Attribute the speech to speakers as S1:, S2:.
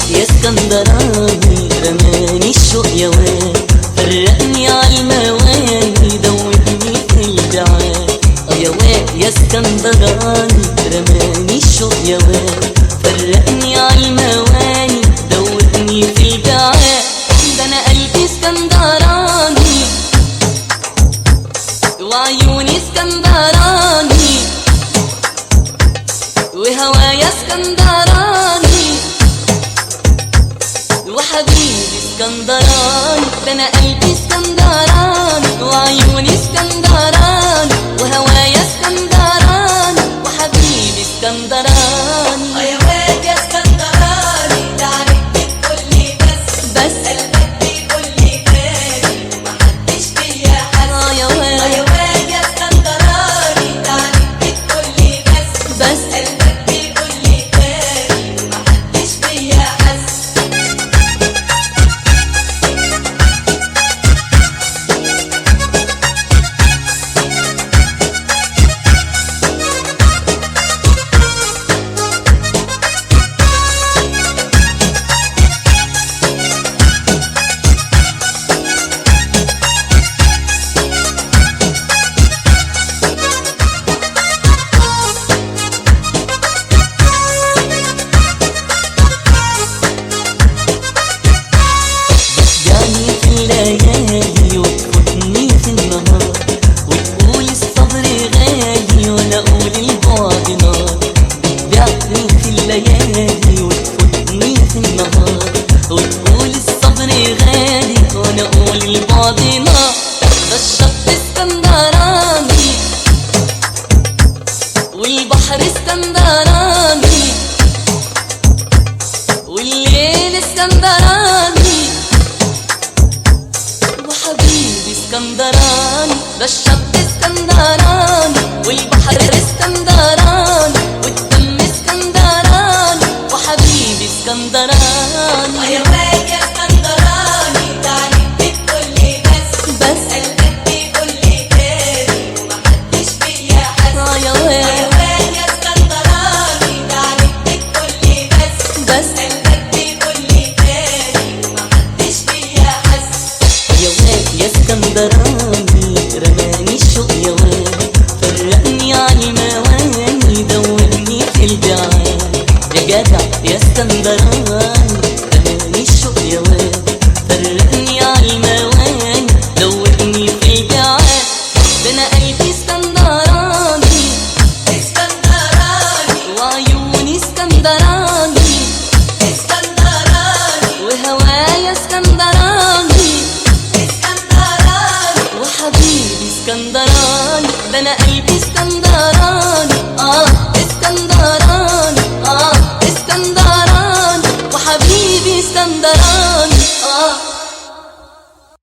S1: يا اسكندراني رماني الشوق يا واد، فرقني عالمواني دوبني في البعاد. يا واد يا اسكندراني رماني الشوق يا واد، فرقني عالمواني دوبني في البعاد. ده انا قلبي اسكندراني وعيوني اسكندراني وهوايا اسكندراني وحبيبي اسكندراني. ده انا قلبي اسكندراني وعيوني اسكندراني وهوايا اسكندراني وحبيبي اسكندراني.
S2: يا واد يا اسكندراني ده عليك بتقولي بس قلبك بيقولي تاني ومحدش فيا حس.
S1: يا واد
S2: يا واد يا اسكندراني ده عليك بتقولي بس قلبك بيقولي تاني ومحدش فيا حس.
S1: الليالي وتفوتني في النهار وتقول الصبر غالي وانا اقول البعد نار. بتبيعني في الليالي وتفوتني في النهار وتقول الصبر غالي وانا اقول البعد نار. ده الشط اسكندراني والبحر اسكندراني والليل اسكندراني وحبيبي اسكندراني. ده الشط اسكندراني والبحر اسكندراني والدم اسكندراني وحبيبي اسكندراني.
S2: يا واد يا اسكندراني ده عليك بتقولي بس قلبك بيقولي تاني ومحدش فيا حس.
S1: يا
S2: يا
S1: واد
S2: واد يا اسكندراني ده عليك بتقولي بس قلبك بيقولي تاني ومحدش فيا حس.
S1: يا واد يا اسكندراني رماني الشوق يا واد، فرقني عالمواني دوبني في البعاد. يا جدع يا اسكندراني رماني الشوق يا واد، فرقني عالمواني دوبني في البعاد. ده انا قلبي اسكندراني وعيوني اسكندراني وهوايا اسكندراني وحبيبي اسكندراني. ده انا قلبي اسكندراني